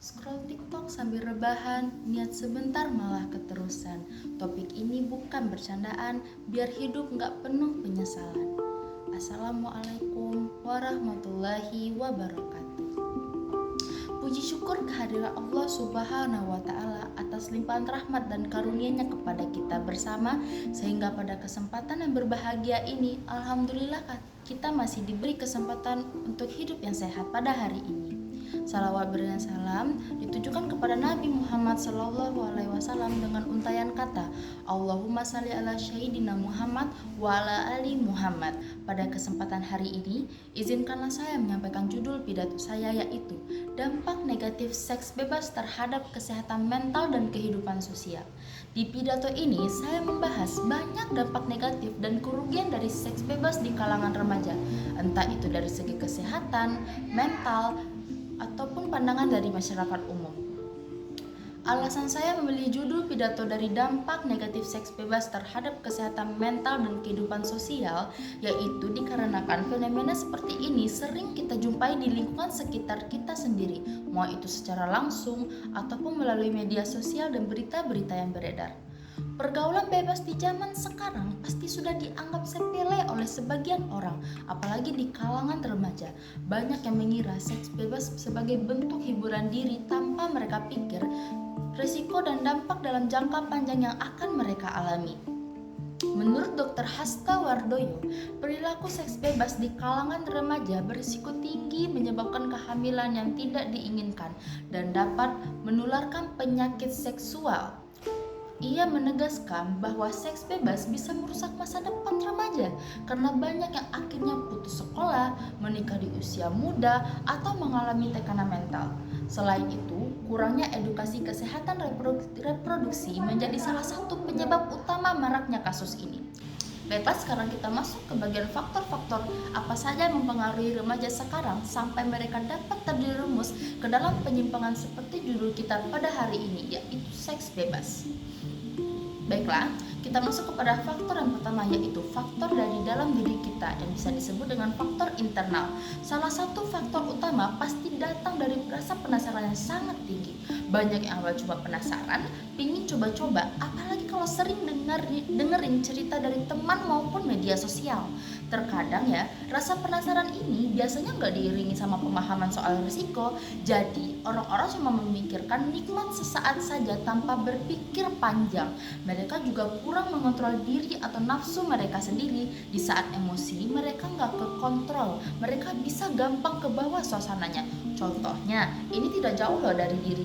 Scroll TikTok sambil rebahan, niat sebentar malah keterusan. Topik ini bukan bercandaan, biar hidup gak penuh penyesalan. Assalamualaikum warahmatullahi wabarakatuh. Puji syukur kehadiran Allah Subhanahu wa Ta'ala atas limpahan rahmat dan karunia-Nya kepada kita bersama, sehingga pada kesempatan yang berbahagia ini, alhamdulillah kita masih diberi kesempatan untuk hidup yang sehat pada hari ini. Salawat berikan salam ditujukan kepada Nabi Muhammad SAW dengan untayan kata Allahumma salli ala Sayyidina Muhammad wa ala ali Muhammad. Pada kesempatan hari ini, izinkanlah saya menyampaikan judul pidato saya, yaitu dampak negatif seks bebas terhadap kesehatan mental dan kehidupan sosial. Di pidato ini, saya membahas banyak dampak negatif dan kerugian dari seks bebas di kalangan remaja, entah itu dari segi kesehatan, mental, ataupun pandangan dari masyarakat umum. Alasan saya memilih judul pidato dari dampak negatif seks bebas terhadap kesehatan mental dan kehidupan sosial, yaitu dikarenakan fenomena seperti ini sering kita jumpai di lingkungan sekitar kita sendiri, mau itu secara langsung ataupun melalui media sosial dan berita-berita yang beredar. Pergaulan bebas di zaman sekarang pasti sudah dianggap sepele oleh sebagian orang, apalagi di kalangan remaja. Banyak yang mengira seks bebas sebagai bentuk hiburan diri tanpa mereka pikir risiko dan dampak dalam jangka panjang yang akan mereka alami. Menurut Dr. Hasta Wardoyo, perilaku seks bebas di kalangan remaja berisiko tinggi menyebabkan kehamilan yang tidak diinginkan dan dapat menularkan penyakit seksual. Ia menegaskan bahwa seks bebas bisa merusak masa depan remaja karena banyak yang akhirnya putus sekolah, menikah di usia muda, atau mengalami tekanan mental. Selain itu, kurangnya edukasi kesehatan reproduksi menjadi salah satu penyebab utama maraknya kasus ini. Baiklah, sekarang kita masuk ke bagian faktor-faktor apa saja yang mempengaruhi remaja sekarang sampai mereka dapat terjerumus ke dalam penyimpangan seperti judul kita pada hari ini, yaitu seks bebas. Baiklah, kita masuk kepada faktor yang pertama, yaitu faktor dari dalam diri kita yang bisa disebut dengan faktor internal. Salah satu faktor utama pasti datang dari rasa penasaran yang sangat tinggi. Banyak yang awal cuma penasaran, pingin coba-coba, apalagi kalau sering dengerin cerita dari teman maupun media sosial. Terkadang ya, rasa penasaran ini biasanya nggak diiringi sama pemahaman soal risiko. Jadi orang-orang cuma memikirkan nikmat sesaat saja tanpa berpikir panjang. Mereka juga kurang mengontrol diri atau nafsu mereka sendiri. Di saat emosi, mereka nggak kekontrol. Mereka bisa gampang ke bawah suasananya. Contohnya, ini tidak jauh loh dari diri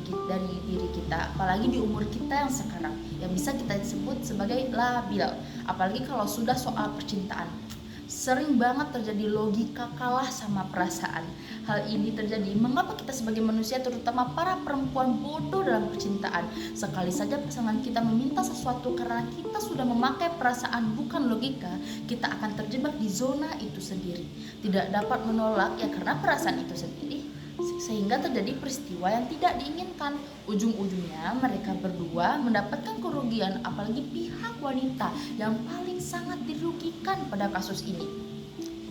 kita, apalagi di umur kita yang sekarang, yang bisa kita sebut sebagai labil. Apalagi kalau sudah soal percintaan. Sering banget terjadi logika kalah sama perasaan. Hal ini terjadi mengapa kita sebagai manusia, terutama para perempuan, bodoh dalam percintaan. Sekali saja pasangan kita meminta sesuatu karena kita sudah memakai perasaan bukan logika, kita akan terjebak di zona itu sendiri. Tidak dapat menolak ya karena perasaan itu sendiri, sehingga terjadi peristiwa yang tidak diinginkan. Ujung-ujungnya mereka berdua mendapatkan kerugian, apalagi pihak wanita yang paling sangat dirugikan pada kasus ini.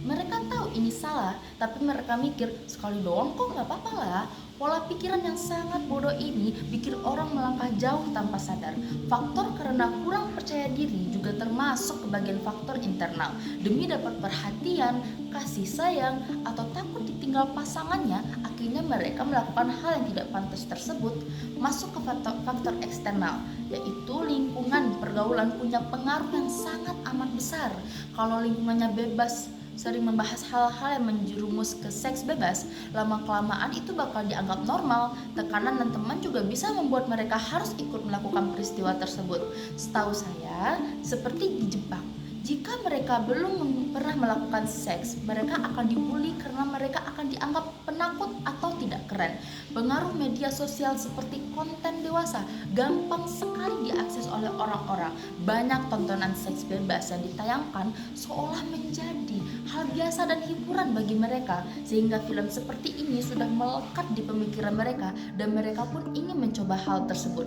Mereka tahu ini salah, tapi mereka mikir sekali doang kok gak apa-apa lah. Pola pikiran yang sangat bodoh ini bikin orang melangkah jauh tanpa sadar. Faktor karena kurang percaya diri juga termasuk ke bagian faktor internal. Demi dapat perhatian, kasih sayang, atau takut ditinggal pasangannya, akhirnya mereka melakukan hal yang tidak pantas tersebut. Masuk ke faktor eksternal, yaitu lingkungan pergaulan punya pengaruh yang sangat amat besar. Kalau lingkungannya bebas, sering membahas hal-hal yang menjerumus ke seks bebas, lama-kelamaan itu bakal dianggap normal. Tekanan dan teman juga bisa membuat mereka harus ikut melakukan peristiwa tersebut. Setahu saya, seperti di Jepang, jika mereka belum pernah melakukan seks, mereka akan dibully karena mereka akan dianggap penakut atau tidak keren. Pengaruh media sosial seperti konten dewasa gampang sekali diakses oleh orang-orang. Banyak tontonan seks bebas yang ditayangkan seolah menjadi hal biasa dan hiburan bagi mereka, sehingga film seperti ini sudah melekat di pemikiran mereka dan mereka pun ingin mencoba hal tersebut.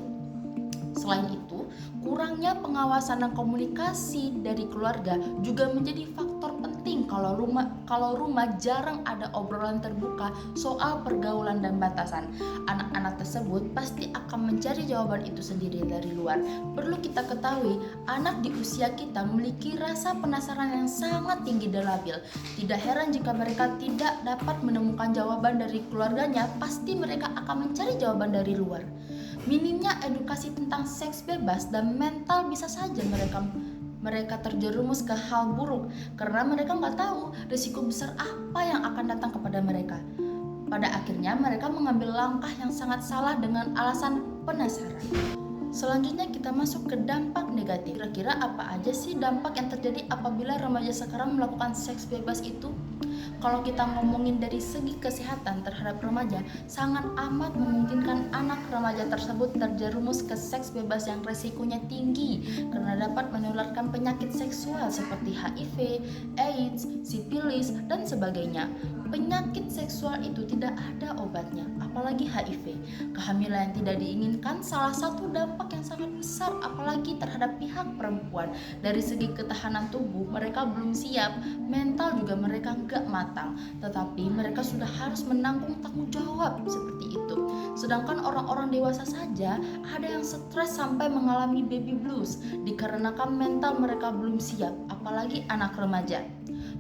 Selain itu, kurangnya pengawasan dan komunikasi dari keluarga juga menjadi faktor penting sering kalau rumah jarang ada obrolan terbuka soal pergaulan dan batasan. Anak-anak tersebut pasti akan mencari jawaban itu sendiri dari luar. Perlu kita ketahui, anak di usia kita memiliki rasa penasaran yang sangat tinggi dan labil. Tidak heran jika mereka tidak dapat menemukan jawaban dari keluarganya, pasti mereka akan mencari jawaban dari luar. Minimnya edukasi tentang seks bebas dan mental bisa saja mereka terjerumus ke hal buruk karena mereka nggak tahu risiko besar apa yang akan datang kepada mereka. Pada akhirnya mereka mengambil langkah yang sangat salah dengan alasan penasaran. Selanjutnya kita masuk ke dampak negatif. Kira-kira apa aja sih dampak yang terjadi apabila remaja sekarang melakukan seks bebas itu? Kalau kita ngomongin dari segi kesehatan terhadap remaja, sangat amat memungkinkan anak remaja tersebut terjerumus ke seks bebas yang resikonya tinggi karena dapat menularkan penyakit seksual seperti HIV, AIDS, sifilis, dan sebagainya. Penyakit seksual itu tidak ada obatnya, apalagi HIV. Kehamilan yang tidak diinginkan salah satu dampak yang sangat besar, apalagi terhadap pihak perempuan. Dari segi ketahanan tubuh, mereka belum siap, mental juga mereka nggak matang, tetapi mereka sudah harus menanggung tanggung jawab seperti itu. Sedangkan orang-orang dewasa saja ada yang stres sampai mengalami baby blues dikarenakan mental mereka belum siap, apalagi anak remaja.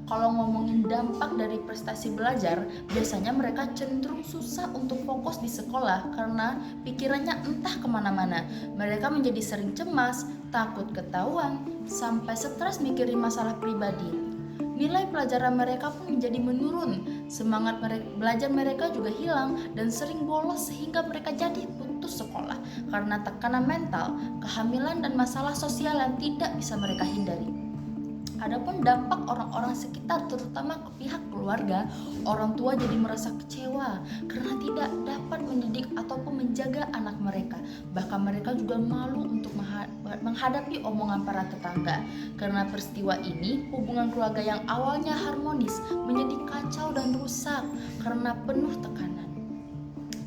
Kalau ngomongin dampak dari prestasi belajar, biasanya mereka cenderung susah untuk fokus di sekolah karena pikirannya entah kemana-mana. Mereka menjadi sering cemas, takut ketahuan, sampai stres mikirin masalah pribadi. Nilai pelajaran mereka pun menjadi menurun, semangat belajar mereka juga hilang dan sering bolos sehingga mereka jadi putus sekolah karena tekanan mental, kehamilan, dan masalah sosial yang tidak bisa mereka hindari. Adapun dampak orang-orang sekitar, terutama ke pihak keluarga, orang tua jadi merasa kecewa karena tidak dapat mendidik ataupun menjaga anak mereka. Bahkan mereka juga malu untuk menghadapi omongan para tetangga. Karena peristiwa ini, hubungan keluarga yang awalnya harmonis menjadi kacau dan rusak karena penuh tekanan.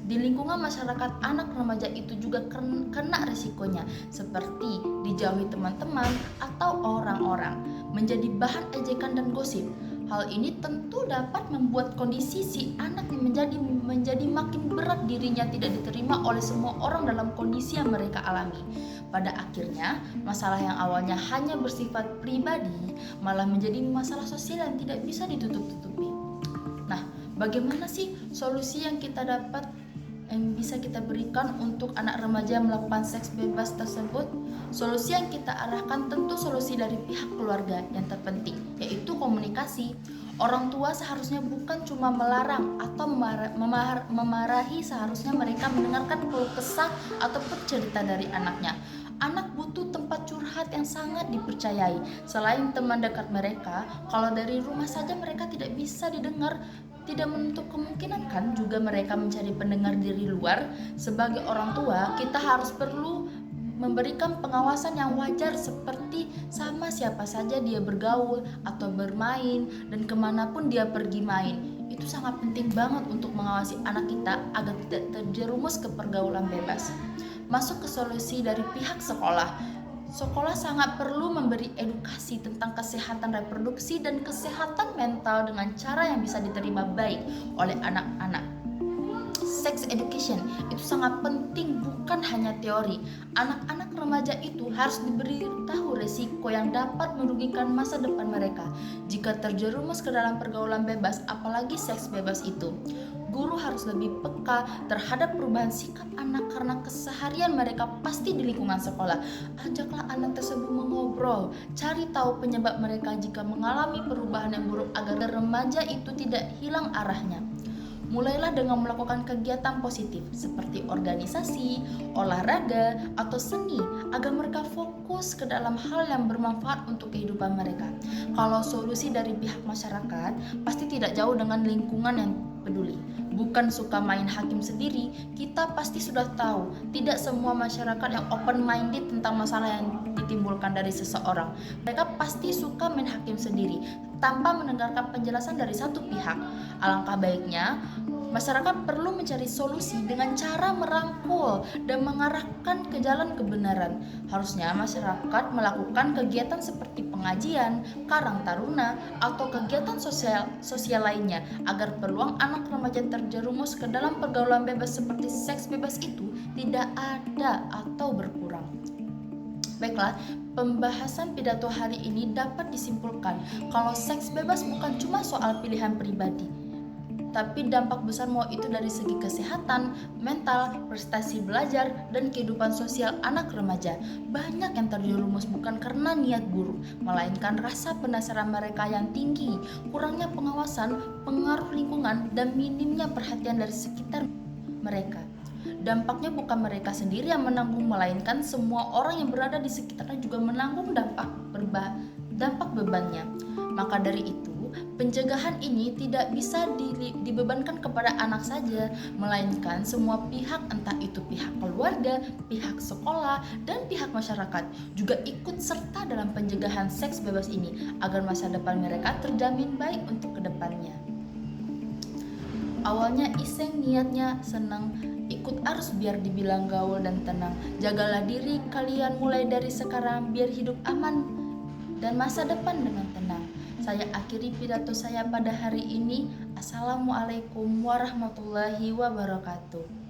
Di lingkungan masyarakat, anak remaja itu juga kena risikonya, seperti dijauhi teman-teman atau orang-orang, menjadi bahan ejekan dan gosip. Hal ini tentu dapat membuat kondisi si anak menjadi makin berat, dirinya tidak diterima oleh semua orang dalam kondisi yang mereka alami. Pada akhirnya, masalah yang awalnya hanya bersifat pribadi malah menjadi masalah sosial yang tidak bisa ditutup-tutupi. Nah, bagaimana sih solusi yang bisa kita berikan untuk anak remaja yang melakukan seks bebas tersebut? Solusi yang kita arahkan tentu solusi dari pihak keluarga yang terpenting, yaitu komunikasi. Orang tua seharusnya bukan cuma melarang atau memarahi, seharusnya mereka mendengarkan keluh kesah ataupun cerita dari anaknya. Anak butuh tempat curhat yang sangat dipercayai. Selain teman dekat mereka, kalau dari rumah saja mereka tidak bisa didengar, tidak menutup kemungkinan kan juga mereka mencari pendengar dari luar. Sebagai orang tua, kita harus perlu memberikan pengawasan yang wajar, seperti sama siapa saja dia bergaul atau bermain dan kemanapun dia pergi main. Itu sangat penting banget untuk mengawasi anak kita agar tidak terjerumus ke pergaulan bebas. Masuk ke solusi dari pihak sekolah. Sekolah sangat perlu memberi edukasi tentang kesehatan reproduksi dan kesehatan mental dengan cara yang bisa diterima baik oleh anak-anak. Sex education itu sangat penting, bukan hanya teori. Anak-anak remaja itu harus diberitahu resiko yang dapat merugikan masa depan mereka jika terjerumus ke dalam pergaulan bebas, apalagi seks bebas itu. Guru harus lebih peka terhadap perubahan sikap anak karena keseharian mereka pasti di lingkungan sekolah. Ajaklah anak tersebut mengobrol, cari tahu penyebab mereka jika mengalami perubahan yang buruk agar remaja itu tidak hilang arahnya. Mulailah dengan melakukan kegiatan positif seperti organisasi, olahraga, atau seni agar mereka fokus ke dalam hal yang bermanfaat untuk kehidupan mereka. Kalau solusi dari pihak masyarakat, pasti tidak jauh dengan lingkungan yang peduli. Bukan suka main hakim sendiri, kita pasti sudah tahu tidak semua masyarakat yang open minded tentang masalah yang ditimbulkan dari seseorang. Mereka pasti suka main hakim sendiri tanpa mendengarkan penjelasan dari satu pihak. Alangkah baiknya Masyarakat perlu mencari solusi dengan cara merangkul dan mengarahkan ke jalan kebenaran. Harusnya masyarakat melakukan kegiatan seperti pengajian, karang taruna, atau kegiatan sosial lainnya agar peluang anak remaja terjerumus ke dalam pergaulan bebas seperti seks bebas itu tidak ada atau berkurang. Baiklah, pembahasan pidato hari ini dapat disimpulkan kalau seks bebas bukan cuma soal pilihan pribadi, tapi dampak besar mau itu dari segi kesehatan, mental, prestasi belajar, dan kehidupan sosial anak remaja. Banyak yang terjerumus bukan karena niat buruk, melainkan rasa penasaran mereka yang tinggi, kurangnya pengawasan, pengaruh lingkungan, dan minimnya perhatian dari sekitar mereka. Dampaknya bukan mereka sendiri yang menanggung, melainkan semua orang yang berada di sekitarnya juga menanggung dampak bebannya. Maka dari itu, pencegahan ini tidak bisa dibebankan kepada anak saja, melainkan semua pihak, entah itu pihak keluarga, pihak sekolah, dan pihak masyarakat juga ikut serta dalam pencegahan seks bebas ini agar masa depan mereka terjamin baik untuk kedepannya. Awalnya iseng, niatnya senang, ikut arus biar dibilang gaul dan tenang. Jagalah diri kalian mulai dari sekarang biar hidup aman dan masa depan dengan tenang. Saya akhiri pidato saya pada hari ini. Assalamualaikum warahmatullahi wabarakatuh.